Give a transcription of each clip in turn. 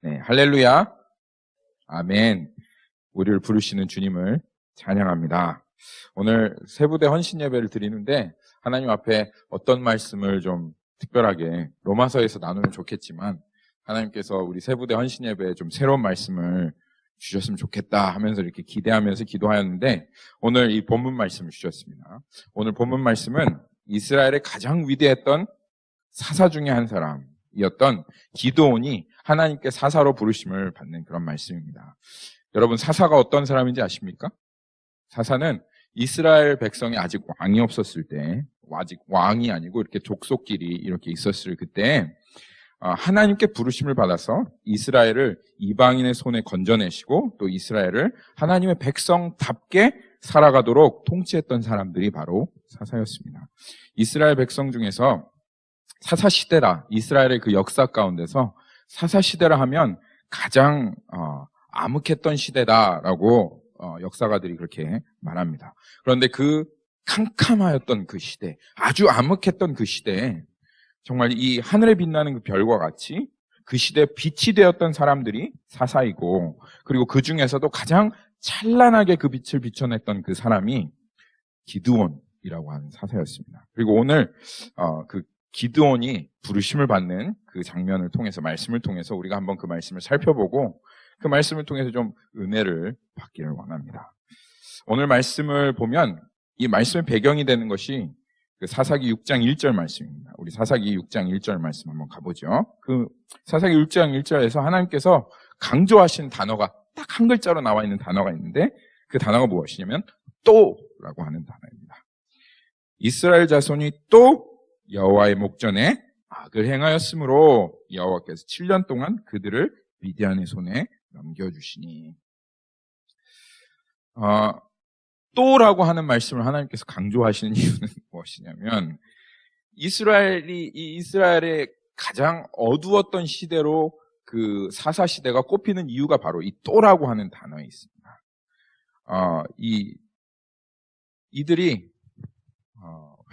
네, 할렐루야. 아멘. 우리를 부르시는 주님을 찬양합니다. 오늘 세부대 헌신 예배를 드리는데 하나님 앞에 어떤 말씀을 좀 특별하게 로마서에서 나누면 좋겠지만 하나님께서 우리 세부대 헌신 예배에 좀 새로운 말씀을 주셨으면 좋겠다 하면서 이렇게 기대하면서 기도하였는데 오늘 이 본문 말씀을 주셨습니다. 오늘 본문 말씀은 이스라엘의 가장 위대했던 사사 중에 한 사람이었던 기드온이 하나님께 사사로 부르심을 받는 그런 말씀입니다. 여러분, 사사가 어떤 사람인지 아십니까? 사사는 이스라엘 백성이 아직 왕이 없었을 때, 아직 왕이 아니고 이렇게 족속끼리 이렇게 있었을 그때 하나님께 부르심을 받아서 이스라엘을 이방인의 손에 건져내시고 또 이스라엘을 하나님의 백성답게 살아가도록 통치했던 사람들이 바로 사사였습니다. 이스라엘 백성 중에서 사사시대라, 이스라엘의 그 역사 가운데서 사사시대라 하면 가장 암흑했던 시대다라고 역사가들이 그렇게 말합니다. 그런데 그 캄캄하였던 그 시대, 아주 암흑했던 그 시대에 정말 이 하늘에 빛나는 그 별과 같이 그 시대에 빛이 되었던 사람들이 사사이고, 그리고 그 중에서도 가장 찬란하게 그 빛을 비춰냈던 그 사람이 기드온이라고 하는 사사였습니다. 그리고 오늘 그 기드온이 부르심을 받는 그 장면을 통해서, 말씀을 통해서 우리가 한번 그 말씀을 살펴보고 그 말씀을 통해서 좀 은혜를 받기를 원합니다. 오늘 말씀을 보면 이 말씀의 배경이 되는 것이 그 사사기 6장 1절 말씀입니다. 우리 사사기 6장 1절 말씀 한번 가보죠. 그 사사기 6장 1절에서 하나님께서 강조하신 단어가 딱 한 글자로 나와 있는 단어가 있는데 그 단어가 무엇이냐면 또라고 하는 단어입니다. 이스라엘 자손이 또 여호와의 목전에 악을 행하였으므로 여호와께서 7년 동안 그들을 미디안의 손에 넘겨주시니. 또라고 하는 말씀을 하나님께서 강조하시는 이유는 무엇이냐면 이스라엘의 가장 어두웠던 시대로 그 사사 시대가 꼽히는 이유가 바로 이 또라고 하는 단어에 있습니다. 이들이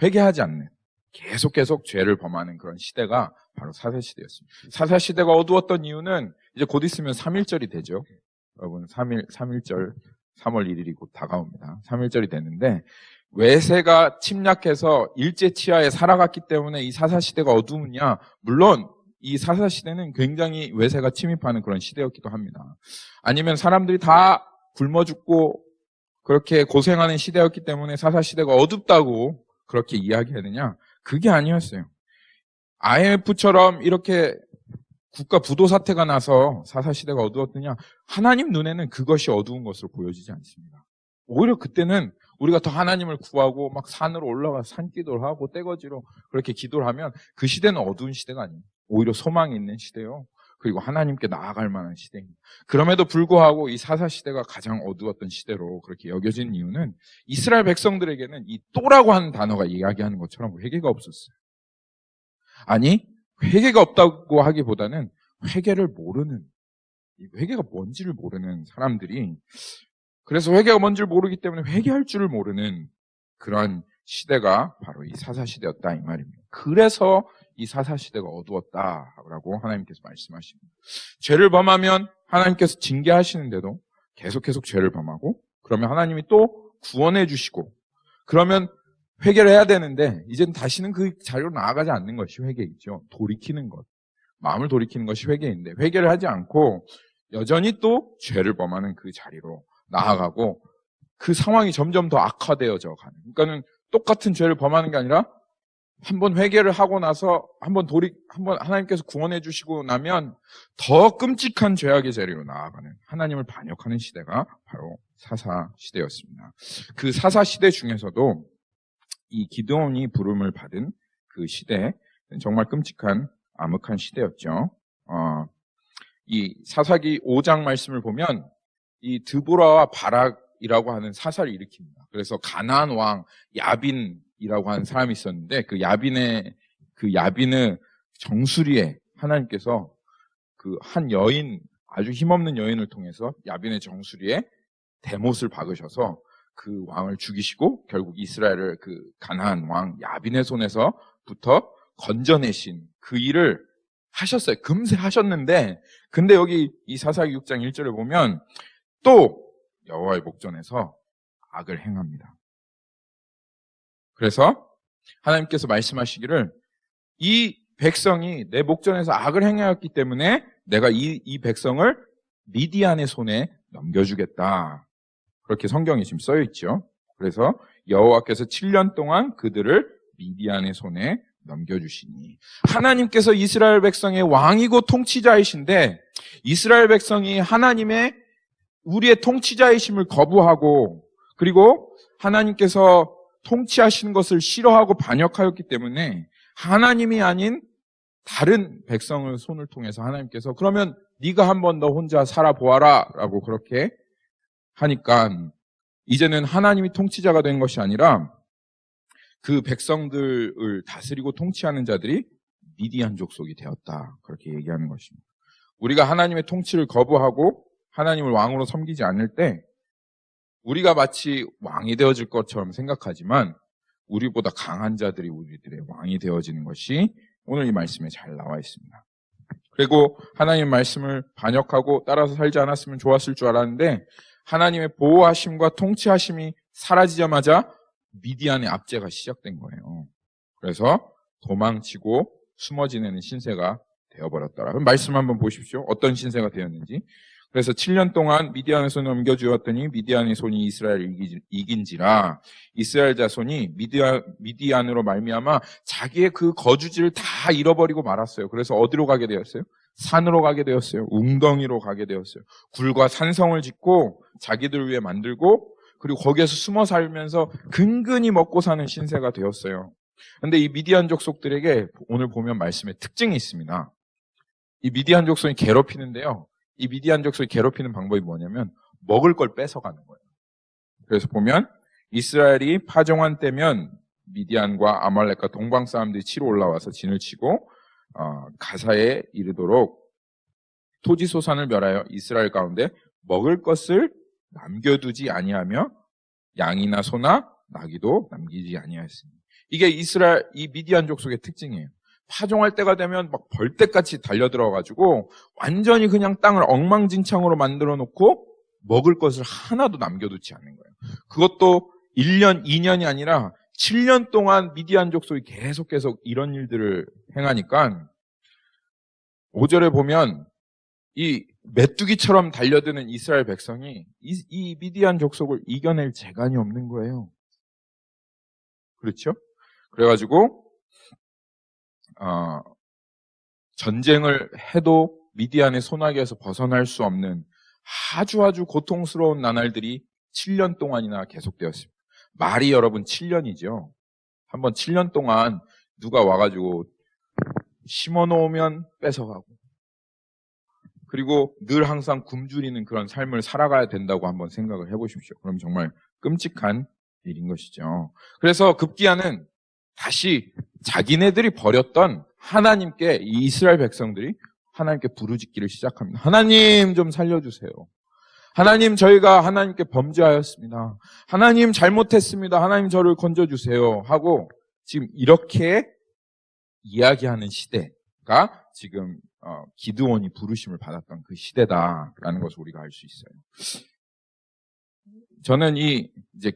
회개하지 않는, 계속 죄를 범하는 그런 시대가 바로 사사시대였습니다. 사사시대가 어두웠던 이유는 이제 곧 있으면 3.1절이 되죠. 여러분, 3.1절, 3월 1일이 곧 다가옵니다. 3.1절이 되는데 외세가 침략해서 일제치하에 살아갔기 때문에 이 사사시대가 어두우냐? 물론 이 사사시대는 굉장히 외세가 침입하는 그런 시대였기도 합니다. 아니면 사람들이 다 굶어 죽고 그렇게 고생하는 시대였기 때문에 사사시대가 어둡다고 그렇게 이야기하느냐? 그게 아니었어요. IMF처럼 이렇게 국가 부도 사태가 나서 사사시대가 어두웠느냐? 하나님 눈에는 그것이 어두운 것으로 보여지지 않습니다. 오히려 그때는 우리가 더 하나님을 구하고 막 산으로 올라가 산기도를 하고 떼거지로 그렇게 기도를 하면 그 시대는 어두운 시대가 아니에요. 오히려 소망이 있는 시대요. 그리고 하나님께 나아갈 만한 시대입니다. 그럼에도 불구하고 이 사사시대가 가장 어두웠던 시대로 그렇게 여겨진 이유는 이스라엘 백성들에게는 이 또라고 하는 단어가 이야기하는 것처럼 회개가 없었어요. 아니, 회개가 없다고 하기보다는 회개를 모르는, 회개가 뭔지를 모르는 사람들이, 그래서 회개가 뭔지를 모르기 때문에 회개할 줄을 모르는 그런 시대가 바로 이 사사시대였다 이 말입니다. 그래서 이 사사시대가 어두웠다라고 하나님께서 말씀하십니다. 죄를 범하면 하나님께서 징계하시는데도 계속 죄를 범하고, 그러면 하나님이 또 구원해 주시고, 그러면 회개를 해야 되는데 이제는 다시는 그 자리로 나아가지 않는 것이 회개이죠. 돌이키는 것, 마음을 돌이키는 것이 회개인데 회개를 하지 않고 여전히 또 죄를 범하는 그 자리로 나아가고 그 상황이 점점 더 악화되어져 가는. 그러니까는 똑같은 죄를 범하는 게 아니라 한번 회개를 하고 나서 한번 하나님께서 구원해 주시고 나면 더 끔찍한 죄악의 자리로 나아가는, 하나님을 반역하는 시대가 바로 사사 시대였습니다. 그 사사 시대 중에서도 이 기드온이 부름을 받은 그 시대, 정말 끔찍한 암흑한 시대였죠. 이 사사기 5장 말씀을 보면 이 드보라와 바락이라고 하는 사사를 일으킵니다. 그래서 가나안 왕 야빈이라고 하는 사람이 있었는데 그 야빈의 정수리에 하나님께서 그 한 여인, 아주 힘없는 여인을 통해서 야빈의 정수리에 대못을 박으셔서 그 왕을 죽이시고 결국 이스라엘을 그 가나안 왕 야빈의 손에서부터 건져내신 그 일을 하셨어요. 금세 하셨는데, 근데 여기 이 사사기 6장 1절에 보면 또 여호와의 목전에서 악을 행합니다. 그래서 하나님께서 말씀하시기를 이 백성이 내 목전에서 악을 행하였기 때문에 내가 이 백성을 미디안의 손에 넘겨주겠다. 그렇게 성경에 지금 써여 있죠. 그래서 여호와께서 7년 동안 그들을 미디안의 손에 넘겨주시니, 하나님께서 이스라엘 백성의 왕이고 통치자이신데 이스라엘 백성이 하나님의 우리의 통치자이심을 거부하고, 그리고 하나님께서 통치하시는 것을 싫어하고 반역하였기 때문에 하나님이 아닌 다른 백성을 손을 통해서 하나님께서 그러면 네가 한번 너 혼자 살아보아라 라고 그렇게 하니까 이제는 하나님이 통치자가 된 것이 아니라 그 백성들을 다스리고 통치하는 자들이 미디안 족속이 되었다. 그렇게 얘기하는 것입니다. 우리가 하나님의 통치를 거부하고 하나님을 왕으로 섬기지 않을 때 우리가 마치 왕이 되어질 것처럼 생각하지만 우리보다 강한 자들이 우리들의 왕이 되어지는 것이 오늘 이 말씀에 잘 나와 있습니다. 그리고 하나님의 말씀을 반역하고 따라서 살지 않았으면 좋았을 줄 알았는데 하나님의 보호하심과 통치하심이 사라지자마자 미디안의 압제가 시작된 거예요. 그래서 도망치고 숨어 지내는 신세가 되어버렸더라. 그럼 말씀 한번 보십시오. 어떤 신세가 되었는지. 그래서 7년 동안 미디안의 손에 넘겨주었더니 미디안의 손이 이스라엘을 이긴지라. 이스라엘 자손이 미디안으로 말미암아 자기의 그 거주지를 다 잃어버리고 말았어요. 그래서 어디로 가게 되었어요? 산으로 가게 되었어요. 웅덩이로 가게 되었어요. 굴과 산성을 짓고 자기들 위해 만들고 그리고 거기에서 숨어 살면서 근근히 먹고 사는 신세가 되었어요. 그런데 이 미디안 족속들에게 오늘 보면 말씀에 특징이 있습니다. 이 미디안 족속이 괴롭히는데요. 이 미디안 족속이 괴롭히는 방법이 뭐냐면 먹을 걸 뺏어가는 거예요. 그래서 보면 이스라엘이 파종한 때면 미디안과 아말렉과 동방 사람들이 치러 올라와서 진을 치고 가사에 이르도록 토지 소산을 멸하여 이스라엘 가운데 먹을 것을 남겨두지 아니하며 양이나 소나 나귀도 남기지 아니하였으니, 이게 이 미디안 족속의 특징이에요. 파종할 때가 되면 막 벌떼같이 달려들어가지고 완전히 그냥 땅을 엉망진창으로 만들어 놓고 먹을 것을 하나도 남겨두지 않는 거예요. 그것도 1년, 2년이 아니라 7년 동안 미디안 족속이 계속 이런 일들을 행하니까 5절에 보면 이 메뚜기처럼 달려드는 이스라엘 백성이 이 미디안 족속을 이겨낼 재간이 없는 거예요. 그렇죠? 그래가지고 전쟁을 해도 미디안의 손아귀에서 벗어날 수 없는 아주 고통스러운 나날들이 7년 동안이나 계속되었습니다. 말이 여러분 7년이죠. 한번 7년 동안 누가 와가지고 심어놓으면 뺏어가고, 그리고 늘 항상 굶주리는 그런 삶을 살아가야 된다고 한번 생각을 해보십시오. 그럼 정말 끔찍한 일인 것이죠. 그래서 급기야는 다시 자기네들이 버렸던 하나님께, 이 이스라엘 백성들이 하나님께 부르짖기를 시작합니다. 하나님 좀 살려주세요. 하나님, 저희가 하나님께 범죄하였습니다. 하나님 잘못했습니다. 하나님 저를 건져주세요 하고 지금 이렇게 이야기하는 시대가 지금 기드온이 부르심을 받았던 그 시대다라는 것을 우리가 알 수 있어요. 저는 이제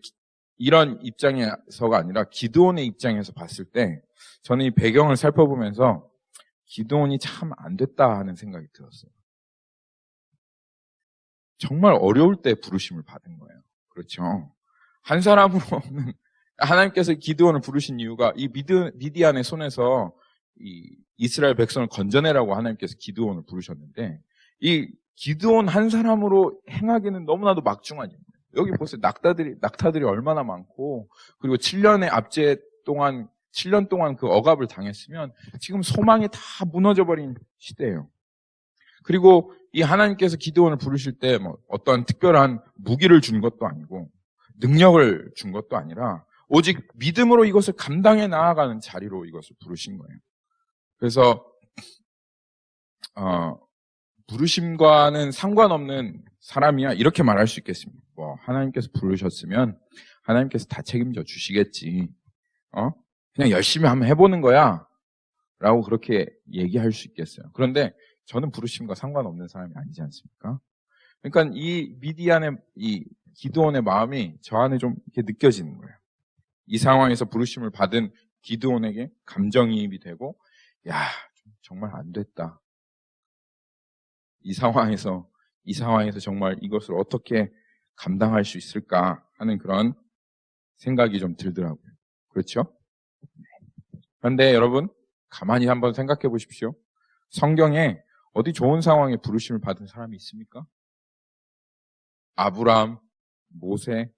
이런 입장에서가 아니라 기드온의 입장에서 봤을 때 저는 이 배경을 살펴보면서 기드온이 참 안 됐다 하는 생각이 들었어요. 정말 어려울 때 부르심을 받은 거예요. 그렇죠? 한 사람으로 없는, 하나님께서 기드온을 부르신 이유가 이 미디안의 손에서 이 이스라엘 백성을 건져내라고 하나님께서 기드온을 부르셨는데, 이 기드온 한 사람으로 행하기는 너무나도 막중한 일이에요. 여기 보세요. 낙타들이 얼마나 많고, 그리고 7년의 압제 동안 7년 동안 그 억압을 당했으면 지금 소망이 다 무너져버린 시대예요. 그리고 이 하나님께서 기드온을 부르실 때 뭐 어떤 특별한 무기를 준 것도 아니고 능력을 준 것도 아니라 오직 믿음으로 이것을 감당해 나아가는 자리로 이것을 부르신 거예요. 그래서 부르심과는 상관없는 사람이야 이렇게 말할 수 있겠습니다. 뭐 하나님께서 부르셨으면 하나님께서 다 책임져 주시겠지. 그냥 열심히 한번 해보는 거야 라고 그렇게 얘기할 수 있겠어요. 그런데 저는 부르심과 상관없는 사람이 아니지 않습니까? 그러니까 이 미디안의 이 기드온의 마음이 저 안에 좀 이렇게 느껴지는 거예요. 이 상황에서 부르심을 받은 기드온에게 감정이입이 되고, 야, 정말 안 됐다. 이 상황에서 정말 이것을 어떻게 감당할 수 있을까 하는 그런 생각이 좀 들더라고요. 그렇죠? 그런데 여러분, 가만히 한번 생각해 보십시오. 성경에 어디 좋은 상황에 부르심을 받은 사람이 있습니까? 아브라함, 모세,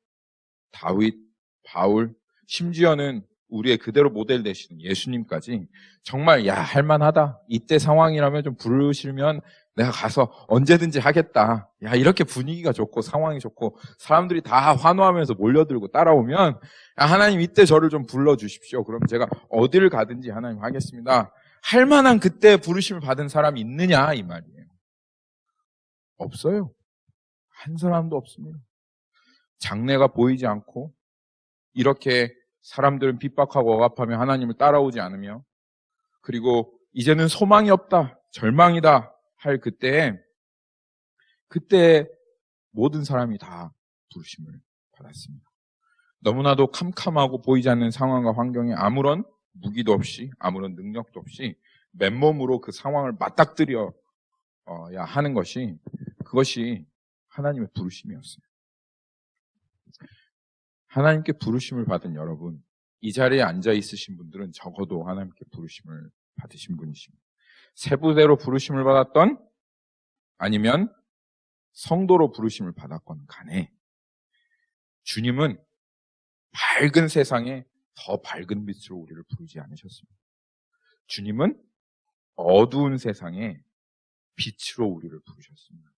다윗, 바울, 심지어는 우리의 그대로 모델 되시는 예수님까지 정말 할만하다. 이때 상황이라면 좀 부르시면 내가 가서 언제든지 하겠다. 이렇게 분위기가 좋고 상황이 좋고 사람들이 다 환호하면서 몰려들고 따라오면 하나님 이때 저를 좀 불러주십시오. 그럼 제가 어디를 가든지 하나님 하겠습니다. 할 만한 그때 부르심을 받은 사람이 있느냐 이 말이에요. 없어요. 한 사람도 없습니다. 장래가 보이지 않고 이렇게 사람들은 핍박하고 억압하며 하나님을 따라오지 않으며 그리고 이제는 소망이 없다, 절망이다 할 그때 모든 사람이 다 부르심을 받았습니다. 너무나도 캄캄하고 보이지 않는 상황과 환경에 아무런 무기도 없이 아무런 능력도 없이 맨몸으로 그 상황을 맞닥뜨려야 하는 그것이 하나님의 부르심이었어요. 하나님께 부르심을 받은 여러분, 이 자리에 앉아 있으신 분들은 적어도 하나님께 부르심을 받으신 분이십니다. 세부대로 부르심을 받았던 아니면 성도로 부르심을 받았건 간에 주님은 밝은 세상에 더 밝은 빛으로 우리를 부르지 않으셨습니다. 주님은 어두운 세상에 빛으로 우리를 부르셨습니다.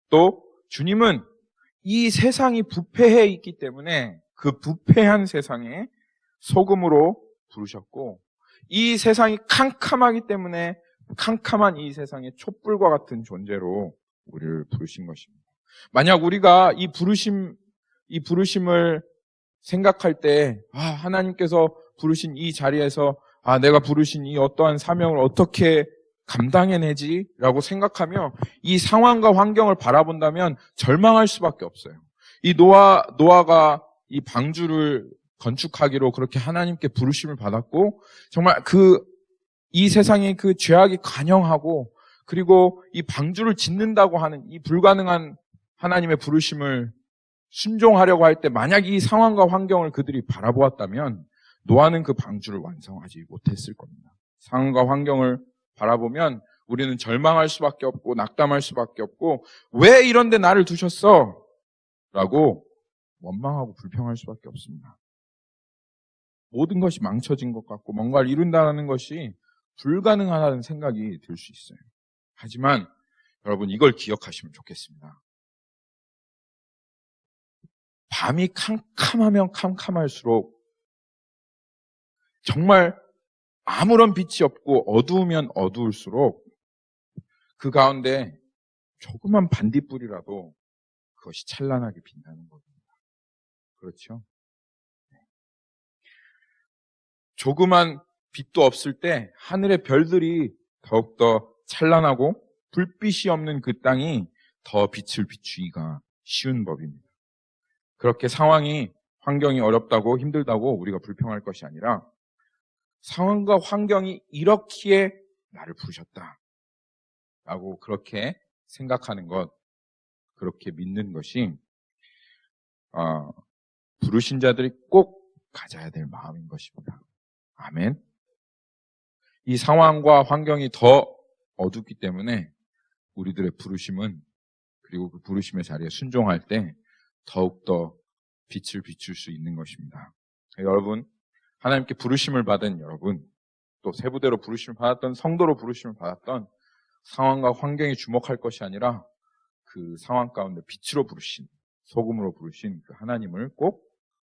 또 주님은 이 세상이 부패해 있기 때문에 그 부패한 세상에 소금으로 부르셨고 이 세상이 캄캄하기 때문에 캄캄한 이 세상에 촛불과 같은 존재로 우리를 부르신 것입니다. 만약 우리가 이 부르심을 생각할 때 하나님께서 부르신 이 자리에서 내가 부르신 이 어떠한 사명을 어떻게 감당해내지? 라고 생각하며 이 상황과 환경을 바라본다면 절망할 수밖에 없어요. 이 노아가 이 방주를 건축하기로 그렇게 하나님께 부르심을 받았고 정말 이 세상의 그 죄악이 관영하고 그리고 이 방주를 짓는다고 하는 이 불가능한 하나님의 부르심을 순종하려고 할 때 만약 이 상황과 환경을 그들이 바라보았다면 노아는 그 방주를 완성하지 못했을 겁니다. 상황과 환경을 바라보면 우리는 절망할 수밖에 없고 낙담할 수밖에 없고 왜 이런 데 나를 두셨어? 라고 원망하고 불평할 수밖에 없습니다. 모든 것이 망쳐진 것 같고 뭔가를 이룬다는 것이 불가능하다는 생각이 들 수 있어요. 하지만 여러분 이걸 기억하시면 좋겠습니다. 밤이 캄캄하면 캄캄할수록 정말 아무런 빛이 없고 어두우면 어두울수록 그 가운데 조그만 반딧불이라도 그것이 찬란하게 빛나는 겁니다. 그렇죠? 조그만 빛도 없을 때 하늘의 별들이 더욱더 찬란하고 불빛이 없는 그 땅이 더 빛을 비추기가 쉬운 법입니다. 그렇게 환경이 어렵다고 힘들다고 우리가 불평할 것이 아니라 상황과 환경이 이렇기에 나를 부르셨다 라고 그렇게 생각하는 것, 그렇게 믿는 것이 부르신 자들이 꼭 가져야 될 마음인 것입니다. 아멘. 이 상황과 환경이 더 어둡기 때문에 우리들의 부르심은 그리고 그 부르심의 자리에 순종할 때 더욱더 빛을 비출 수 있는 것입니다. 여러분, 하나님께 부르심을 받은 여러분, 또 세부대로 부르심을 받았던 성도로 부르심을 받았던 상황과 환경에 주목할 것이 아니라 그 상황 가운데 빛으로 부르신, 소금으로 부르신 그 하나님을 꼭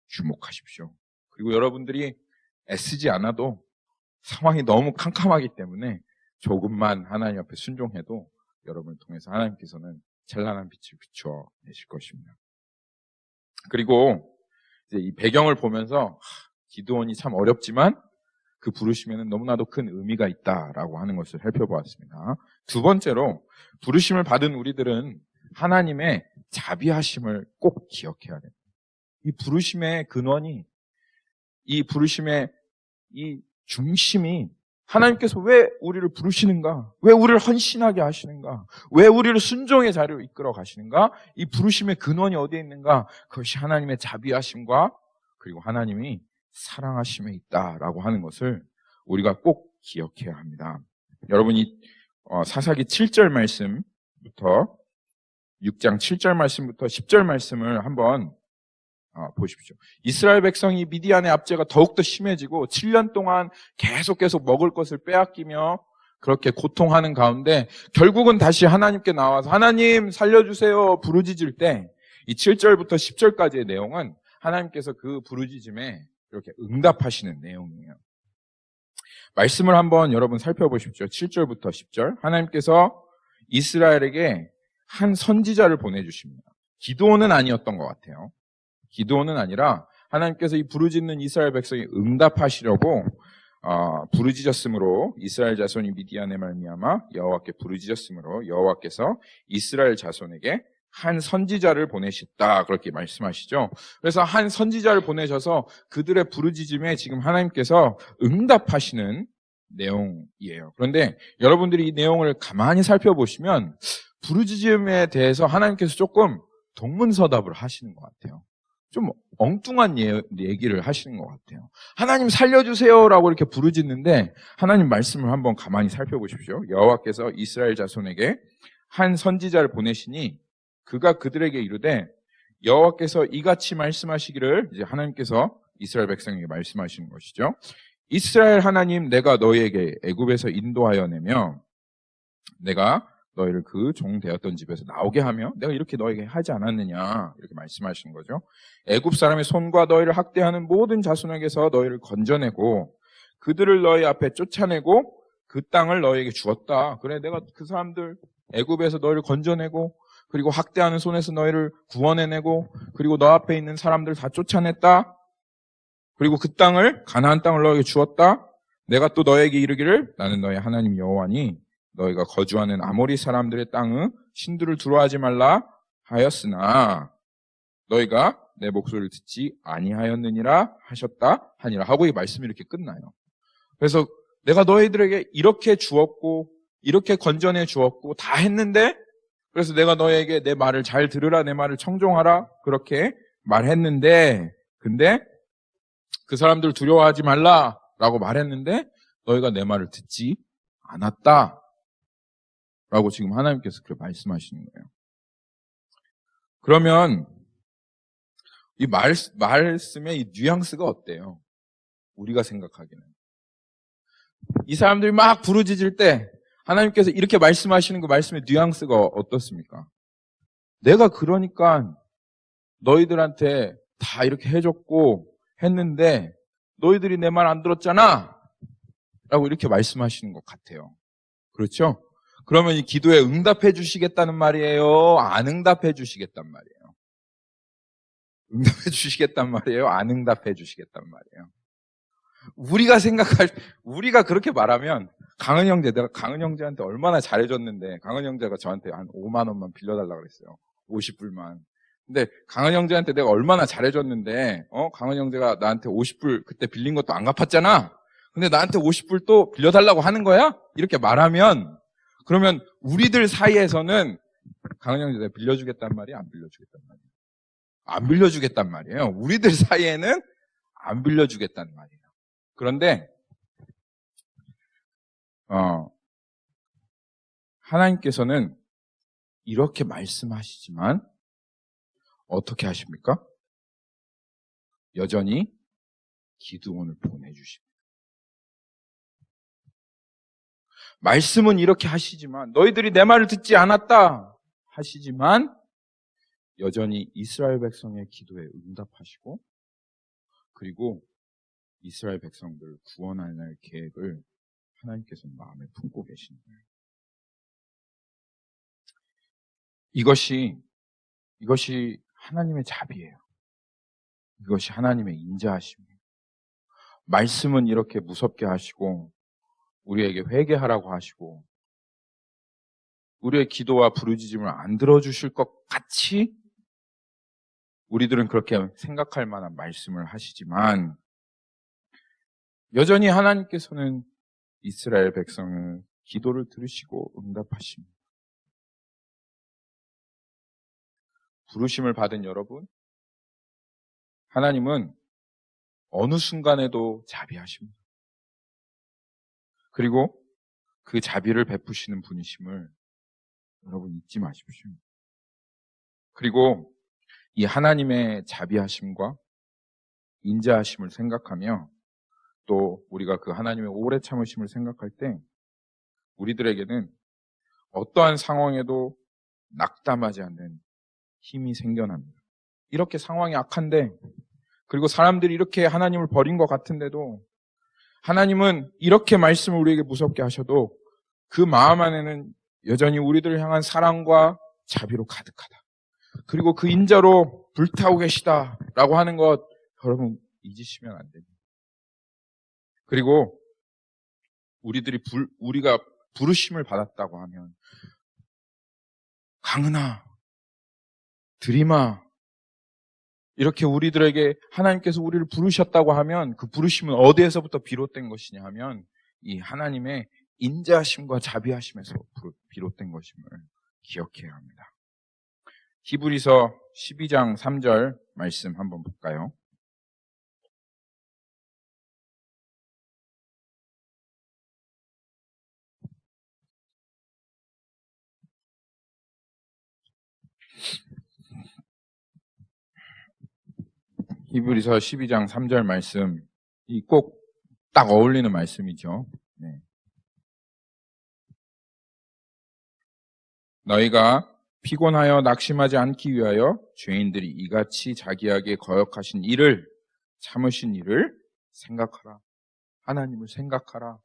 주목하십시오. 그리고 여러분들이 애쓰지 않아도 상황이 너무 캄캄하기 때문에 조금만 하나님 앞에 순종해도 여러분을 통해서 하나님께서는 찬란한 빛을 비춰내실 것입니다. 그리고 이제 이 배경을 보면서 기드온이 참 어렵지만 그 부르심에는 너무나도 큰 의미가 있다라고 하는 것을 살펴보았습니다. 두 번째로 부르심을 받은 우리들은 하나님의 자비하심을 꼭 기억해야 됩니다. 이 부르심의 근원이, 이 부르심의 이 중심이 하나님께서 왜 우리를 부르시는가? 왜 우리를 헌신하게 하시는가? 왜 우리를 순종의 자리로 이끌어 가시는가? 이 부르심의 근원이 어디에 있는가? 그것이 하나님의 자비하심과 그리고 하나님이 사랑하심에 있다라고 하는 것을 우리가 꼭 기억해야 합니다. 여러분이 사사기 7절 말씀부터 6장 7절 말씀부터 10절 말씀을 한번 보십시오. 이스라엘 백성이 미디안의 압제가 더욱더 심해지고 7년 동안 계속 먹을 것을 빼앗기며 그렇게 고통하는 가운데 결국은 다시 하나님께 나와서 하나님 살려주세요 부르짖을 때 이 7절부터 10절까지의 내용은 하나님께서 그 부르짖음에 이렇게 응답하시는 내용이에요. 말씀을 한번 여러분 살펴보십시오. 7절부터 10절. 하나님께서 이스라엘에게 한 선지자를 보내주십니다. 기드온은 아니었던 것 같아요. 기드온은 아니라 하나님께서 이 부르짖는 이스라엘 백성이 응답하시려고 부르짖었으므로 이스라엘 자손이 미디안에 말미암아 여호와께 부르짖었으므로 여호와께서 이스라엘 자손에게 한 선지자를 보내셨다 그렇게 말씀하시죠. 그래서 한 선지자를 보내셔서 그들의 부르짖음에 지금 하나님께서 응답하시는 내용이에요. 그런데 여러분들이 이 내용을 가만히 살펴보시면 부르짖음에 대해서 하나님께서 조금 동문서답을 하시는 것 같아요. 좀 엉뚱한 얘기를 하시는 것 같아요. 하나님 살려주세요라고 이렇게 부르짖는데 하나님 말씀을 한번 가만히 살펴보십시오. 여호와께서 이스라엘 자손에게 한 선지자를 보내시니 그가 그들에게 이르되 여호와께서 이같이 말씀하시기를 이제 하나님께서 이스라엘 백성에게 말씀하시는 것이죠. 이스라엘 하나님 내가 너희에게 애굽에서 인도하여 내며 내가 너희를 그 종 되었던 집에서 나오게 하며 내가 이렇게 너에게 하지 않았느냐 이렇게 말씀하시는 거죠. 애굽 사람의 손과 너희를 학대하는 모든 자손에게서 너희를 건져내고 그들을 너희 앞에 쫓아내고 그 땅을 너희에게 주었다. 그래 내가 그 사람들 애굽에서 너희를 건져내고 그리고 학대하는 손에서 너희를 구원해내고 그리고 너 앞에 있는 사람들 다 쫓아냈다. 그리고 그 땅을 가나안 땅을 너희에게 주었다. 내가 또 너희에게 이르기를 나는 너희 하나님 여호와니 너희가 거주하는 아모리 사람들의 땅의 신들을 두려워하지 말라 하였으나 너희가 내 목소리를 듣지 아니하였느니라 하셨다 하니라 하고 이 말씀이 이렇게 끝나요. 그래서 내가 너희들에게 이렇게 주었고 이렇게 건져내 주었고 다 했는데 그래서 내가 너희에게 내 말을 잘 들으라 내 말을 청종하라 그렇게 말했는데 근데 그 사람들 두려워하지 말라라고 말했는데 너희가 내 말을 듣지 않았다 라고 지금 하나님께서 그렇게 말씀하시는 거예요. 그러면 이 말씀의 이 뉘앙스가 어때요? 우리가 생각하기는. 이 사람들이 막 부르짖을 때 하나님께서 이렇게 말씀하시는 그 말씀의 뉘앙스가 어떻습니까? 내가 그러니까 너희들한테 다 이렇게 해줬고 했는데 너희들이 내 말 안 들었잖아 라고 이렇게 말씀하시는 것 같아요. 그렇죠? 그러면 이 기도에 응답해 주시겠다는 말이에요? 안 응답해 주시겠단 말이에요? 응답해 주시겠단 말이에요? 안 응답해 주시겠단 말이에요? 우리가 그렇게 말하면 강은 형제, 내가 강은 형제한테 얼마나 잘해줬는데 강은 형제가 저한테 한 5만 원만 빌려달라고 그랬어요. 50불만. 근데 강은 형제한테 내가 얼마나 잘해줬는데 강은 형제가 나한테 50불 그때 빌린 것도 안 갚았잖아. 근데 나한테 50불 또 빌려달라고 하는 거야? 이렇게 말하면 그러면 우리들 사이에서는 강은 형제 내가 빌려주겠단 말이야? 안 빌려주겠단 말이야? 안 빌려주겠단 말이에요. 우리들 사이에는 안 빌려주겠단 말이에요. 그런데 하나님께서는 이렇게 말씀하시지만 어떻게 하십니까? 여전히 기드온을 보내주십니다. 말씀은 이렇게 하시지만 너희들이 내 말을 듣지 않았다 하시지만 여전히 이스라엘 백성의 기도에 응답하시고 그리고 이스라엘 백성들을 구원할 계획을 하나님께서 마음에 품고 계시는 거예요. 이것이 하나님의 자비예요. 이것이 하나님의 인자하심이에요. 말씀은 이렇게 무섭게 하시고 우리에게 회개하라고 하시고 우리의 기도와 부르짖음을 안 들어주실 것 같이 우리들은 그렇게 생각할 만한 말씀을 하시지만 여전히 하나님께서는 이스라엘 백성의 기도를 들으시고 응답하십니다. 부르심을 받은 여러분, 하나님은 어느 순간에도 자비하십니다. 그리고 그 자비를 베푸시는 분이심을 여러분 잊지 마십시오. 그리고 이 하나님의 자비하심과 인자하심을 생각하며 또 우리가 그 하나님의 오래 참으심을 생각할 때 우리들에게는 어떠한 상황에도 낙담하지 않는 힘이 생겨납니다. 이렇게 상황이 악한데 그리고 사람들이 이렇게 하나님을 버린 것 같은데도 하나님은 이렇게 말씀을 우리에게 무섭게 하셔도 그 마음 안에는 여전히 우리들을 향한 사랑과 자비로 가득하다. 그리고 그 인자로 불타고 계시다라고 하는 것 여러분 잊으시면 안 됩니다. 그리고 우리가 부르심을 받았다고 하면 강은아, 드림아 이렇게 우리들에게 하나님께서 우리를 부르셨다고 하면 그 부르심은 어디에서부터 비롯된 것이냐 하면 이 하나님의 인자하심과 자비하심에서 비롯된 것임을 기억해야 합니다. 히브리서 12장 3절 말씀 한번 볼까요? 히브리서 12장 3절 말씀, 이 꼭 딱 어울리는 말씀이죠. 네. 너희가 피곤하여 낙심하지 않기 위하여 죄인들이 이같이 자기에게 거역하신 일을 참으신 일을 생각하라. 하나님을 생각하라.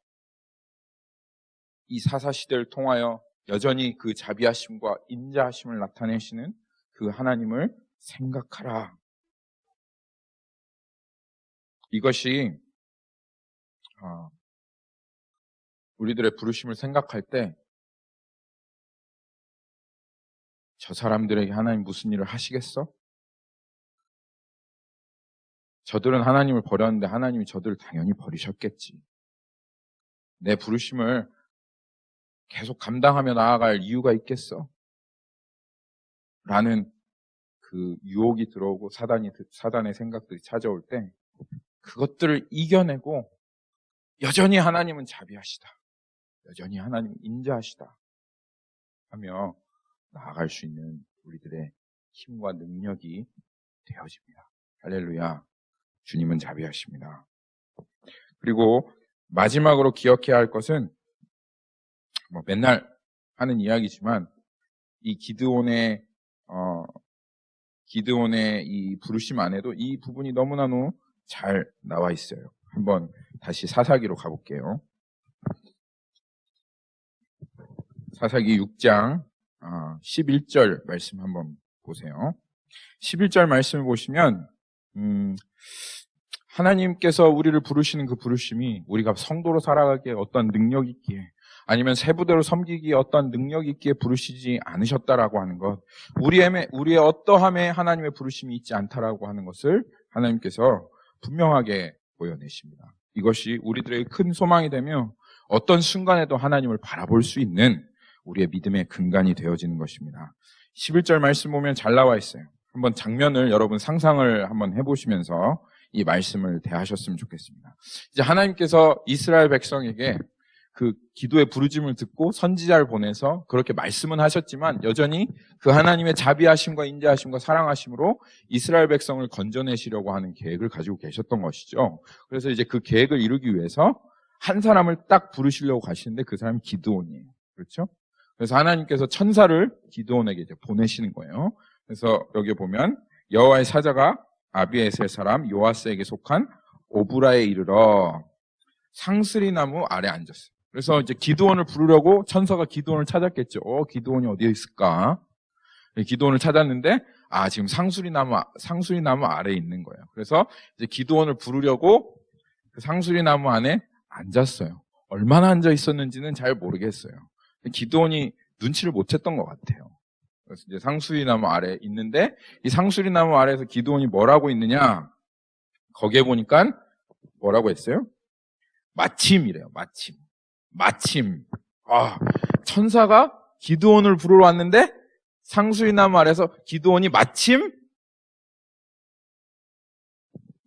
이 사사시대를 통하여 여전히 그 자비하심과 인자하심을 나타내시는 그 하나님을 생각하라. 이것이 우리들의 부르심을 생각할 때 저 사람들에게 하나님 무슨 일을 하시겠어? 저들은 하나님을 버렸는데 하나님이 저들을 당연히 버리셨겠지. 내 부르심을 계속 감당하며 나아갈 이유가 있겠어? 라는 그 유혹이 들어오고 사단의 생각들이 찾아올 때 그것들을 이겨내고 여전히 하나님은 자비하시다. 여전히 하나님은 인자하시다. 하며 나아갈 수 있는 우리들의 힘과 능력이 되어집니다. 할렐루야. 주님은 자비하십니다. 그리고 마지막으로 기억해야 할 것은 맨날 하는 이야기지만 이 기드온의 이 부르심 안에도 이 부분이 너무나도 잘 나와 있어요. 한번 다시 사사기로 가볼게요. 사사기 6장 11절 말씀 한번 보세요. 11절 말씀을 보시면 하나님께서 우리를 부르시는 그 부르심이 우리가 성도로 살아가기에 어떤 능력이 있기에 아니면 세부대로 섬기기에 어떤 능력이 있기에 부르시지 않으셨다라고 하는 것, 우리의 어떠함에 하나님의 부르심이 있지 않다라고 하는 것을 하나님께서 분명하게 보여내십니다. 이것이 우리들의 큰 소망이 되며 어떤 순간에도 하나님을 바라볼 수 있는 우리의 믿음의 근간이 되어지는 것입니다. 11절 말씀 보면 잘 나와 있어요. 한번 장면을 여러분 상상을 한번 해보시면서 이 말씀을 대하셨으면 좋겠습니다. 이제 하나님께서 이스라엘 백성에게 그 기도의 부르짐을 듣고 선지자를 보내서 그렇게 말씀은 하셨지만 여전히 그 하나님의 자비하심과 인자하심과 사랑하심으로 이스라엘 백성을 건져내시려고 하는 계획을 가지고 계셨던 것이죠. 그래서 이제 그 계획을 이루기 위해서 한 사람을 딱 부르시려고 가시는데 그 사람이 기드온이에요. 그렇죠? 그래서 하나님께서 천사를 기드온에게 이제 보내시는 거예요. 그래서 여기 보면 여호와의 사자가 아비에셀 사람 요아스에게 속한 오브라에 이르러 상스리 나무 아래 앉았어요. 그래서 이제 기드온을 부르려고 천사가 기드온을 찾았겠죠. 기드온이 어디에 있을까? 기드온을 찾았는데 지금 상수리 나무 아래에 있는 거예요. 그래서 이제 기드온을 부르려고 그 상수리 나무 안에 앉았어요. 얼마나 앉아 있었는지는 잘 모르겠어요. 기드온이 눈치를 못 챘던 것 같아요. 그래서 이제 상수리 나무 아래 있는데, 이 상수리 나무 아래에서 기드온이 뭘 하고 있느냐? 거기에 보니까 뭐라고 했어요? 마침이래요. 마침. 천사가 기드온을 부르러 왔는데 상수리 나무 아래에서 기드온이 마침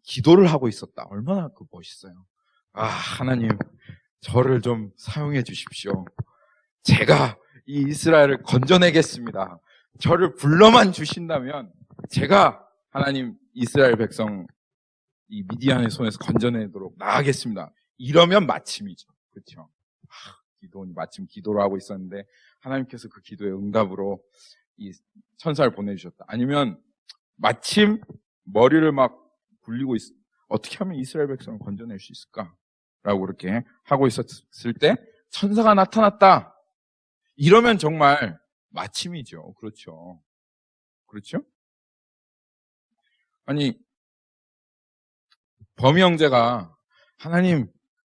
기도를 하고 있었다. 얼마나 멋있어요. 하나님, 저를 좀 사용해 주십시오. 제가 이 이스라엘을 건져내겠습니다. 저를 불러만 주신다면 제가 하나님 이스라엘 백성 이 미디안의 손에서 건져내도록 나아가겠습니다. 이러면 마침이죠. 그렇죠? 기도원이 마침 기도를 하고 있었는데 하나님께서 그 기도의 응답으로 이 천사를 보내주셨다. 아니면 마침 머리를 막 굴리고 어떻게 하면 이스라엘 백성을 건져낼 수 있을까? 라고 그렇게 하고 있었을 때 천사가 나타났다. 이러면 정말 마침이죠. 그렇죠? 아니, 범이 형제가 하나님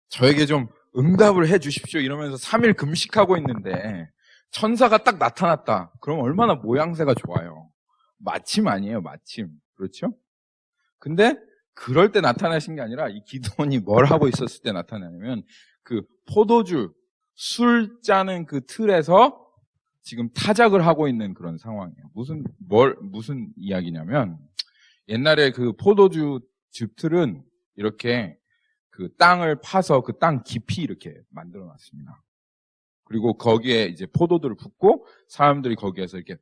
저에게 좀 응답을 해 주십시오 이러면서 3일 금식하고 있는데 천사가 딱 나타났다. 그럼 얼마나 모양새가 좋아요. 마침 아니에요, 마침. 그렇죠? 근데 그럴 때 나타나신 게 아니라 이 기드온이 뭘 하고 있었을 때 나타나냐면 그 포도주, 술 짜는 그 틀에서 지금 타작을 하고 있는 그런 상황이에요. 무슨 이야기냐면 옛날에 그 포도주 즙틀은 이렇게 그 땅을 파서 그 땅 깊이 이렇게 만들어 놨습니다. 그리고 거기에 이제 포도들을 붓고 사람들이 거기에서 이렇게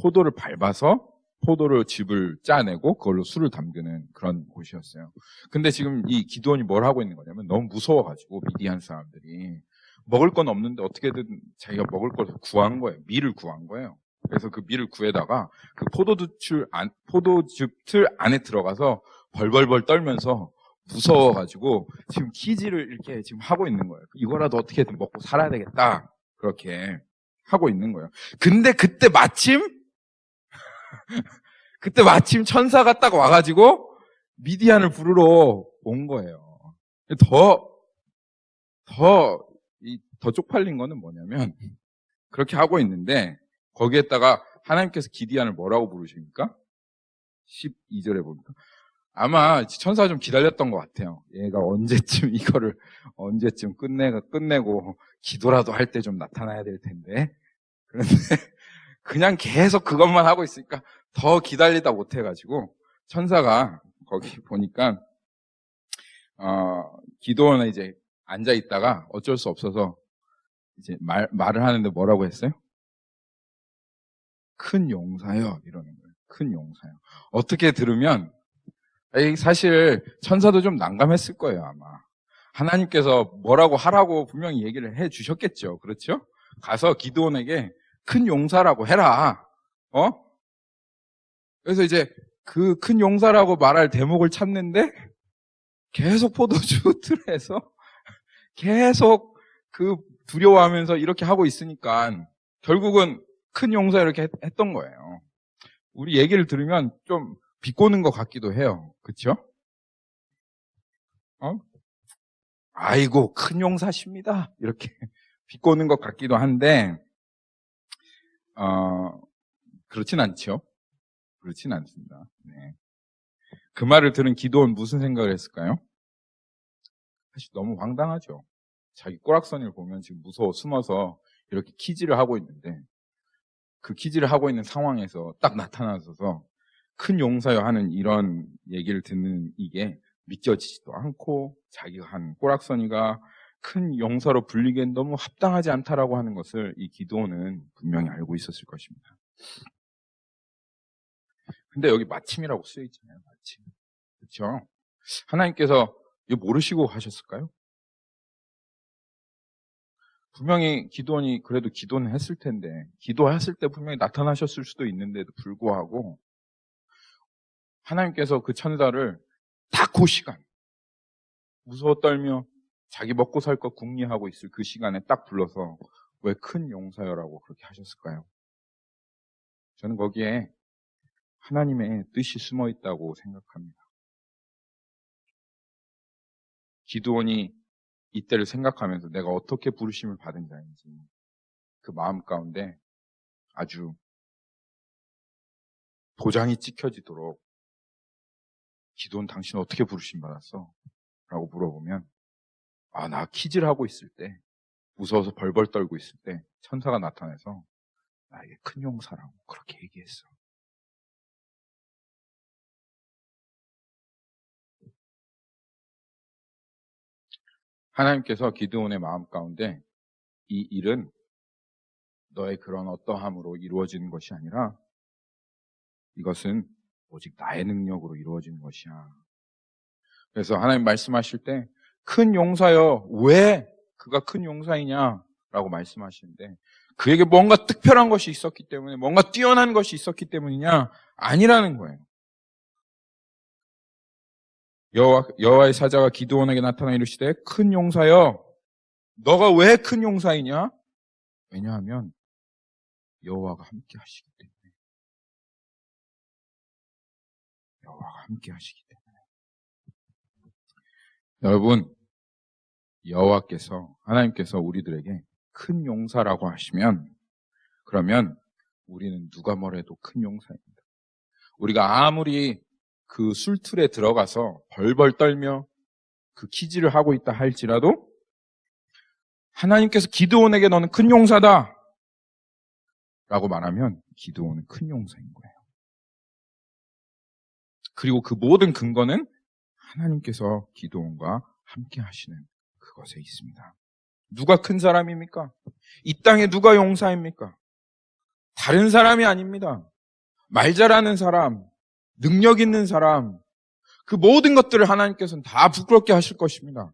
포도를 밟아서 포도를 즙을 짜내고 그걸로 술을 담그는 그런 곳이었어요. 근데 지금 이 기드온이 뭘 하고 있는 거냐면 너무 무서워가지고 미디안 사람들이 먹을 건 없는데 어떻게든 자기가 먹을 걸 구한 거예요. 밀을 구한 거예요. 그래서 그 밀을 구해다가 그 포도즙 틀 안에 들어가서 벌벌벌 떨면서 무서워가지고 지금 키지를 이렇게 지금 하고 있는 거예요. 이거라도 어떻게든 먹고 살아야 되겠다. 그렇게 하고 있는 거예요. 근데 그때 마침 천사가 딱 와가지고 미디안을 부르러 온 거예요. 더 쪽팔린 거는 뭐냐면 그렇게 하고 있는데 거기에다가 하나님께서 기디안을 뭐라고 부르십니까? 12절에 보니까 아마 천사가 좀 기다렸던 것 같아요. 얘가 언제쯤 끝내고 기도라도 할 때 좀 나타나야 될 텐데. 그런데 그냥 계속 그것만 하고 있으니까 더 기다리다 못해가지고 천사가 거기 보니까 기도원에 이제 앉아 있다가 어쩔 수 없어서 이제 말을 하는데 뭐라고 했어요? 큰 용사요 이러는 거예요. 큰 용사요. 어떻게 들으면 사실 천사도 좀 난감했을 거예요 아마. 하나님께서 뭐라고 하라고 분명히 얘기를 해 주셨겠죠. 그렇죠? 가서 기드온에게 큰 용사라고 해라. 그래서 이제 그 큰 용사라고 말할 대목을 찾는데 계속 포도주 틀에서 계속 그 두려워하면서 이렇게 하고 있으니까 결국은 큰 용사 이렇게 했던 거예요. 우리 얘기를 들으면 좀 비꼬는 것 같기도 해요. 그렇죠? 아이고 큰 용사십니다. 이렇게 비꼬는 것 같기도 한데 그렇진 않죠. 그렇진 않습니다. 네. 그 말을 들은 기드온 무슨 생각을 했을까요? 사실 너무 황당하죠. 자기 꼬락서니를 보면 지금 무서워 숨어서 이렇게 키지를 하고 있는데 그 키지를 하고 있는 상황에서 딱 나타나서 큰 용사여 하는 이런 얘기를 듣는 이게 믿겨지지도 않고 자기가 한 꼬락서니가 큰 용사로 불리기엔 너무 합당하지 않다라고 하는 것을 이 기드온은 분명히 알고 있었을 것입니다. 근데 여기 마침이라고 쓰여 있잖아요. 마침. 그렇죠? 하나님께서 이거 모르시고 하셨을까요? 분명히 기도원이 그래도 기도는 했을 텐데 기도했을 때 분명히 나타나셨을 수도 있는데도 불구하고 하나님께서 그 천사를 딱 그 시간 무서워 떨며 자기 먹고 살 것 궁리하고 있을 그 시간에 딱 불러서 왜 큰 용사여라고 그렇게 하셨을까요? 저는 거기에 하나님의 뜻이 숨어 있다고 생각합니다. 기드온이 이때를 생각하면서 내가 어떻게 부르심을 받은 자인지 그 마음 가운데 아주 도장이 찍혀지도록 기드온 당신 어떻게 부르심 받았어? 라고 물어보면 나 키질 하고 있을 때 무서워서 벌벌 떨고 있을 때 천사가 나타나서 나에게 큰 용사라고 그렇게 얘기했어. 하나님께서 기드온의 마음 가운데 이 일은 너의 그런 어떠함으로 이루어지는 것이 아니라 이것은 오직 나의 능력으로 이루어지는 것이야. 그래서 하나님 말씀하실 때 큰 용사여 왜 그가 큰 용사이냐 라고 말씀하시는데 그에게 뭔가 특별한 것이 있었기 때문에 뭔가 뛰어난 것이 있었기 때문이냐? 아니라는 거예요. 여호와의 사자가 기드온에게 나타나 이르시되 큰 용사여 너가 왜 큰 용사이냐? 왜냐하면 여호와가 함께 하시기 때문에. 여호와가 함께 하시기 때문에. 여러분, 여호와께서 하나님께서 우리들에게 큰 용사라고 하시면 그러면 우리는 누가 뭐래도 큰 용사입니다. 우리가 아무리 그 술틀에 들어가서 벌벌 떨며 그 키질을 하고 있다 할지라도 하나님께서 기드온에게 너는 큰 용사다 라고 말하면 기드온은 큰 용사인 거예요. 그리고 그 모든 근거는 하나님께서 기드온과 함께 하시는 그것에 있습니다. 누가 큰 사람입니까? 이 땅에 누가 용사입니까? 다른 사람이 아닙니다. 말 잘하는 사람, 능력 있는 사람, 그 모든 것들을 하나님께서는 다 부끄럽게 하실 것입니다.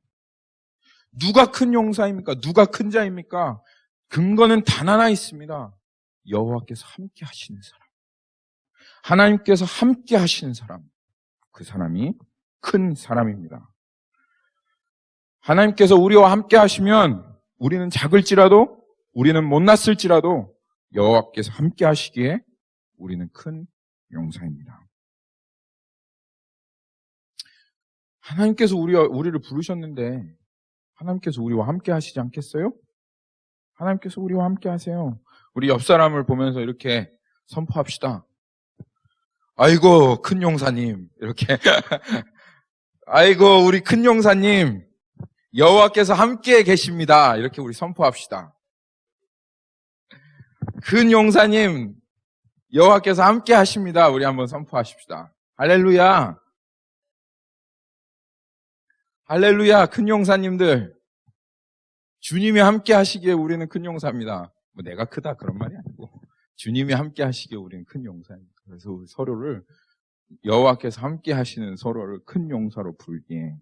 누가 큰 용사입니까? 누가 큰 자입니까? 근거는 단 하나 있습니다. 여호와께서 함께 하시는 사람. 하나님께서 함께 하시는 사람. 그 사람이 큰 사람입니다. 하나님께서 우리와 함께 하시면 우리는 작을지라도 우리는 못났을지라도 여호와께서 함께 하시기에 우리는 큰 용사입니다. 하나님께서 우리를 부르셨는데 하나님께서 우리와 함께 하시지 않겠어요? 하나님께서 우리와 함께 하세요. 우리 옆 사람을 보면서 이렇게 선포합시다. 아이고 큰 용사님 이렇게 아이고 우리 큰 용사님 여호와께서 함께 계십니다. 이렇게 우리 선포합시다. 큰 용사님 여호와께서 함께 하십니다. 우리 한번 선포하십시다. 할렐루야. 할렐루야. 큰 용사님들 주님이 함께 하시기에 우리는 큰 용사입니다. 뭐 내가 크다 그런 말이 아니고 주님이 함께 하시기에 우리는 큰 용사입니다. 그래서 우리 서로를 여호와께서 함께 하시는 서로를 큰 용사로 부르기에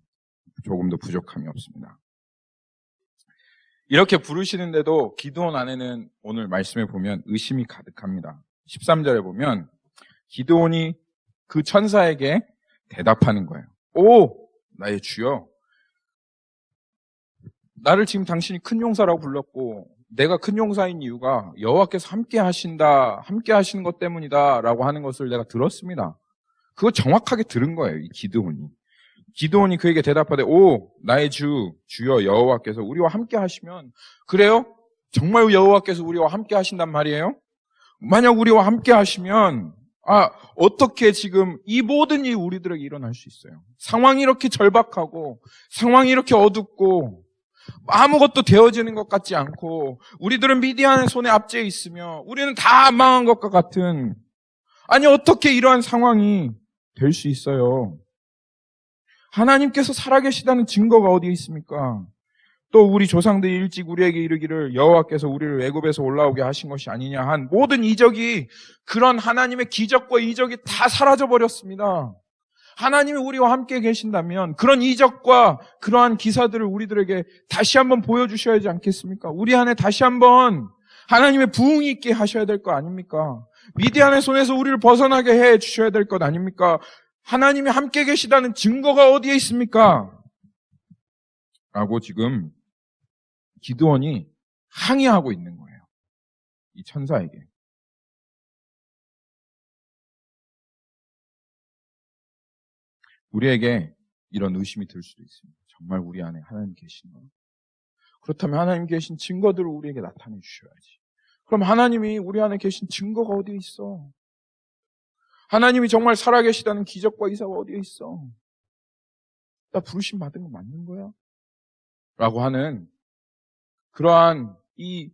조금도 부족함이 없습니다. 이렇게 부르시는데도 기드온 안에는 오늘 말씀에 보면 의심이 가득합니다. 13절에 보면 기드온이 그 천사에게 대답하는 거예요. 오, 나의 주여. 나를 지금 당신이 큰 용사라고 불렀고 내가 큰 용사인 이유가 여호와께서 함께 하신다, 함께 하시는 것 때문이다 라고 하는 것을 내가 들었습니다. 그거 정확하게 들은 거예요, 이 기드온이. 기드온이 그에게 대답하되 오, 나의 주여 여호와께서 우리와 함께 하시면 그래요? 정말 여호와께서 우리와 함께 하신단 말이에요? 만약 우리와 함께 하시면 어떻게 지금 이 모든 일이 우리들에게 일어날 수 있어요? 상황이 이렇게 절박하고 상황이 이렇게 어둡고 아무것도 되어지는 것 같지 않고 우리들은 미디안의 손에 압제해 있으며 우리는 다 망한 것과 같은 아니 어떻게 이러한 상황이 될 수 있어요? 하나님께서 살아계시다는 증거가 어디에 있습니까? 또 우리 조상들이 일찍 우리에게 이르기를 여호와께서 우리를 애굽에서 올라오게 하신 것이 아니냐 한 모든 이적이 그런 하나님의 기적과 이적이 다 사라져 버렸습니다. 하나님이 우리와 함께 계신다면 그런 이적과 그러한 기사들을 우리들에게 다시 한번 보여주셔야 하지 않겠습니까? 우리 안에 다시 한번 하나님의 부흥이 있게 하셔야 될 거 아닙니까? 미디안의 손에서 우리를 벗어나게 해 주셔야 될 것 아닙니까? 하나님이 함께 계시다는 증거가 어디에 있습니까? 라고 지금 기드온이 항의하고 있는 거예요. 이 천사에게. 우리에게 이런 의심이 들 수도 있습니다. 정말 우리 안에 하나님 계신가? 그렇다면 하나님 계신 증거들을 우리에게 나타내 주셔야지. 그럼 하나님이 우리 안에 계신 증거가 어디에 있어? 하나님이 정말 살아계시다는 기적과 이사가 어디에 있어? 나 부르심 받은 거 맞는 거야? 라고 하는 그러한 이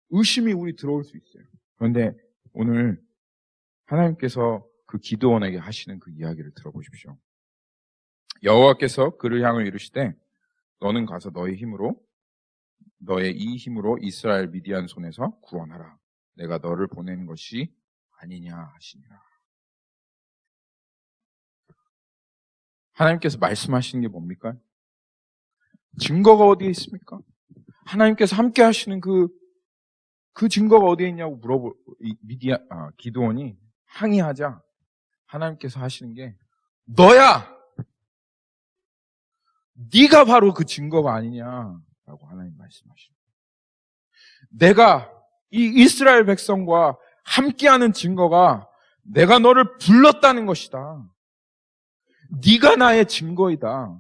의심이 우리 들어올 수 있어요. 그런데 오늘 하나님께서 그 기드온에게 하시는 그 이야기를 들어보십시오. 여호와께서 그를 향하여 이르시되 너는 가서 너의 이 힘으로 이스라엘 미디안 손에서 구원하라. 내가 너를 보낸 것이 아니냐 하시니라. 하나님께서 말씀하시는 게 뭡니까? 증거가 어디에 있습니까? 하나님께서 함께 하시는 그 증거가 어디에 있냐고 기드온이 항의하자 하나님께서 하시는 게 너야! 네가 바로 그 증거가 아니냐라고 하나님 말씀하십니다. 내가 이 이스라엘 백성과 함께하는 증거가 내가 너를 불렀다는 것이다. 네가 나의 증거이다.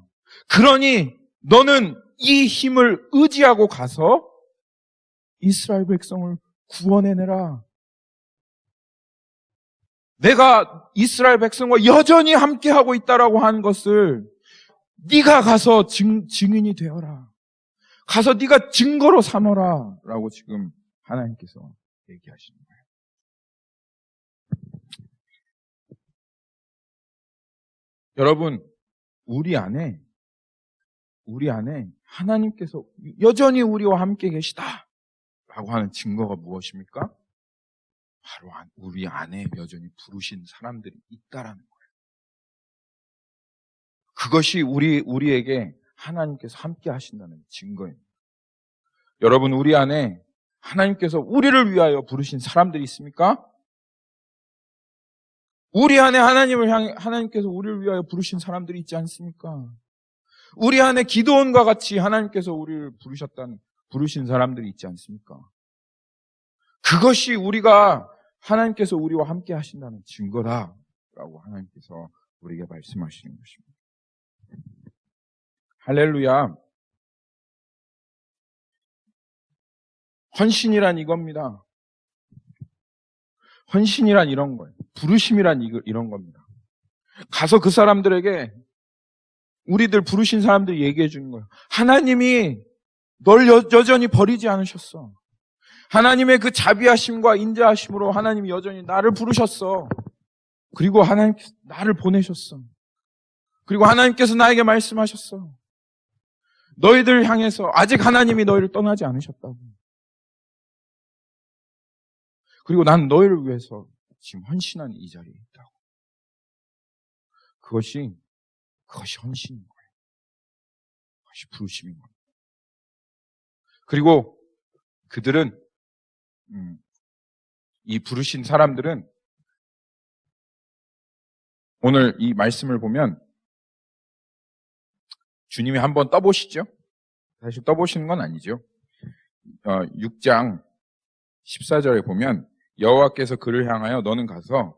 그러니 너는 이 힘을 의지하고 가서 이스라엘 백성을 구원해내라. 내가 이스라엘 백성과 여전히 함께하고 있다라고 하는 것을 네가 가서 증인이 되어라. 가서 네가 증거로 삼어라. 라고 지금 하나님께서 얘기하시는 거예요. 여러분, 우리 안에 하나님께서 여전히 우리와 함께 계시다. 라고 하는 증거가 무엇입니까? 바로 우리 안에 여전히 부르신 사람들이 있다라는 거예요. 그것이 우리에게 하나님께서 함께 하신다는 증거입니다. 여러분, 우리 안에 하나님께서 우리를 위하여 부르신 사람들이 있습니까? 우리 안에 하나님께서 우리를 위하여 부르신 사람들이 있지 않습니까? 우리 안에 기드온과 같이 하나님께서 우리를 부르신 사람들이 있지 않습니까? 그것이 하나님께서 우리와 함께 하신다는 증거다라고 하나님께서 우리에게 말씀하시는 것입니다. 할렐루야. 헌신이란 이겁니다. 헌신이란 이런 거예요. 부르심이란 이런 겁니다. 가서 그 사람들에게 우리들 부르신 사람들이 얘기해 주는 거예요. 하나님이 널 여전히 버리지 않으셨어. 하나님의 그 자비하심과 인자하심으로 하나님이 여전히 나를 부르셨어. 그리고 하나님께서 나를 보내셨어. 그리고 하나님께서 나에게 말씀하셨어. 너희들 향해서 아직 하나님이 너희를 떠나지 않으셨다고. 그리고 난 너희를 위해서 지금 헌신한 이 자리에 있다고. 그것이 헌신인 거예요. 그것이 부르심인 거예요. 그리고 그들은 이 부르신 사람들은 오늘 이 말씀을 보면 주님이 한번 떠보시죠. 사실 떠보시는 건 아니죠. 6장 14절에 보면 여호와께서 그를 향하여 너는 가서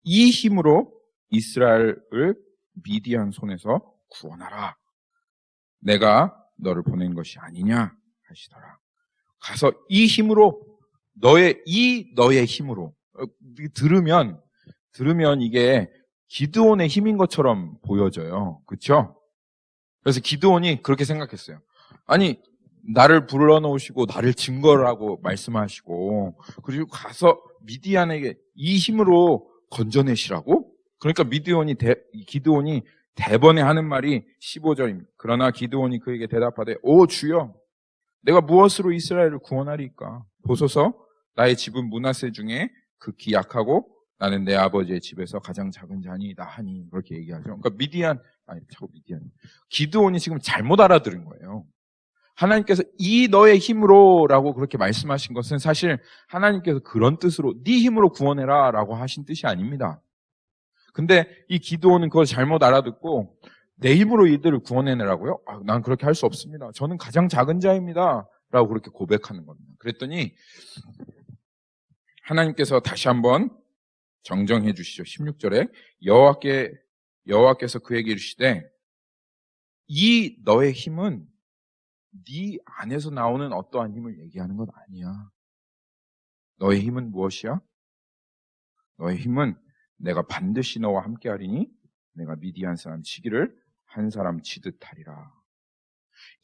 이 힘으로 이스라엘을 미디안 손에서 구원하라. 내가 너를 보낸 것이 아니냐 하시더라. 가서 이 힘으로 너의 힘으로 들으면 이게 기드온의 힘인 것처럼 보여져요. 그렇죠? 그래서 기드온이 그렇게 생각했어요. 아니, 나를 불러놓으시고 나를 증거라고 말씀하시고 그리고 가서 미디안에게 이 힘으로 건져내시라고? 그러니까 기드온이 대번에 하는 말이 15절입니다. 그러나 기드온이 그에게 대답하되 오 주여 내가 무엇으로 이스라엘을 구원하리까? 보소서 나의 집은 므낫세 중에 극히 약하고 나는 내 아버지의 집에서 가장 작은 자니이다 하니 그렇게 얘기하죠. 그러니까 기드온이 지금 잘못 알아들은 거예요. 하나님께서 이 너의 힘으로라고 그렇게 말씀하신 것은 사실 하나님께서 그런 뜻으로 네 힘으로 구원해라 라고 하신 뜻이 아닙니다. 근데 이 기드온은 그걸 잘못 알아듣고 내 힘으로 이들을 구원해내라고요? 난 그렇게 할 수 없습니다. 저는 가장 작은 자입니다. 라고 그렇게 고백하는 겁니다. 그랬더니 하나님께서 다시 한번 정정해 주시죠. 16절에 여호와께서 그에게 이르시되 이 너의 힘은 네 안에서 나오는 어떠한 힘을 얘기하는 것 아니야. 너의 힘은 무엇이야? 너의 힘은 내가 반드시 너와 함께 하리니 내가 미디안 사람 치기를 한 사람 치듯 하리라.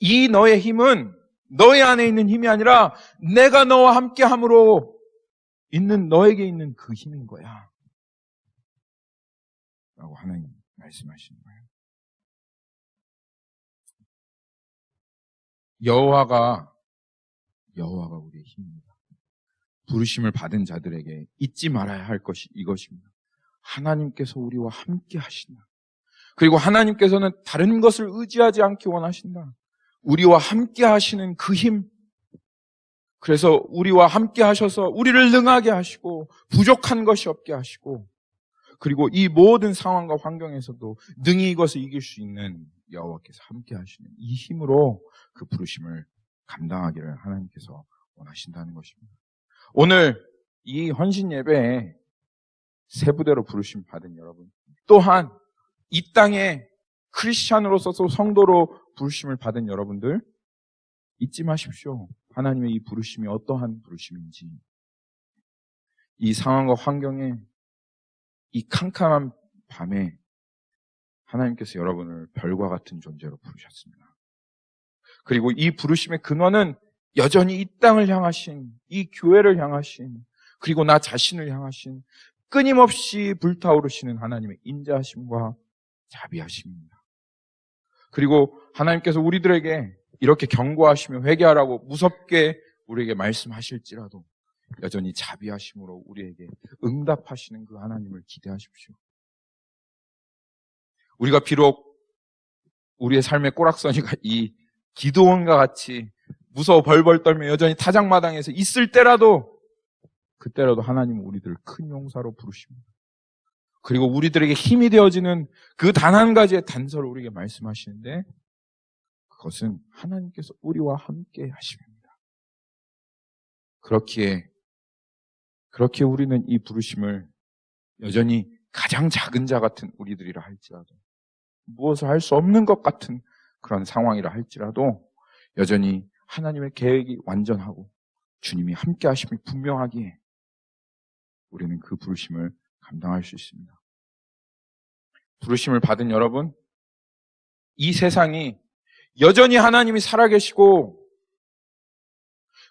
이 너의 힘은 너의 안에 있는 힘이 아니라 내가 너와 함께 함으로 있는 너에게 있는 그 힘인 거야. 라고 하나님 말씀하시는 거예요. 여호와가 우리의 힘입니다. 부르심을 받은 자들에게 잊지 말아야 할 것이 이것입니다. 하나님께서 우리와 함께 하신다. 그리고 하나님께서는 다른 것을 의지하지 않기 원하신다. 우리와 함께 하시는 그 힘. 그래서 우리와 함께 하셔서 우리를 능하게 하시고 부족한 것이 없게 하시고 그리고 이 모든 상황과 환경에서도 능히 이것을 이길 수 있는 여호와께서 함께 하시는 이 힘으로 그 부르심을 감당하기를 하나님께서 원하신다는 것입니다. 오늘 이 헌신 예배에 세 부대로 부르심 받은 여러분, 또한 이 땅에 크리스찬으로서 성도로 부르심을 받은 여러분들 잊지 마십시오. 하나님의 이 부르심이 어떠한 부르심인지. 이 상황과 환경에 이 캄캄한 밤에 하나님께서 여러분을 별과 같은 존재로 부르셨습니다. 그리고 이 부르심의 근원은 여전히 이 땅을 향하신, 이 교회를 향하신, 그리고 나 자신을 향하신 끊임없이 불타오르시는 하나님의 인자하심과 자비하심입니다. 그리고 하나님께서 우리들에게 이렇게 경고하시며 회개하라고 무섭게 우리에게 말씀하실지라도 여전히 자비하심으로 우리에게 응답하시는 그 하나님을 기대하십시오. 우리가 비록 우리의 삶의 꼬락서니가 이 기드온과 같이 무서워 벌벌 떨며 여전히 타작마당에서 있을 때라도 그때라도 하나님은 우리들을 큰 용사로 부르십니다. 그리고 우리들에게 힘이 되어지는 그 단 한 가지의 단서를 우리에게 말씀하시는데 그것은 하나님께서 우리와 함께 하십니다. 그렇게 우리는 이 부르심을 여전히 가장 작은 자 같은 우리들이라 할지라도 무엇을 할 수 없는 것 같은 그런 상황이라 할지라도 여전히 하나님의 계획이 완전하고 주님이 함께 하심이 분명하기에 우리는 그 부르심을 감당할 수 있습니다. 부르심을 받은 여러분, 이 세상이 여전히 하나님이 살아계시고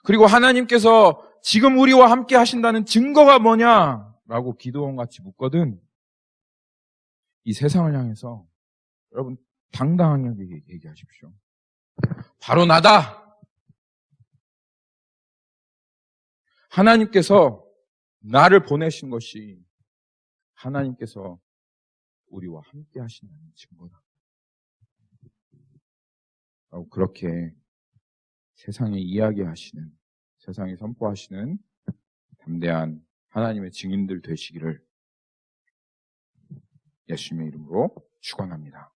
그리고 하나님께서 지금 우리와 함께 하신다는 증거가 뭐냐라고 기도원같이 묻거든 이 세상을 향해서 여러분 당당하게 얘기하십시오. 바로 나다. 하나님께서 나를 보내신 것이 하나님께서 우리와 함께 하신다는 증거다. 그렇게 세상에 이야기하시는, 세상에 선포하시는 담대한 하나님의 증인들 되시기를 예수님의 이름으로 축원합니다.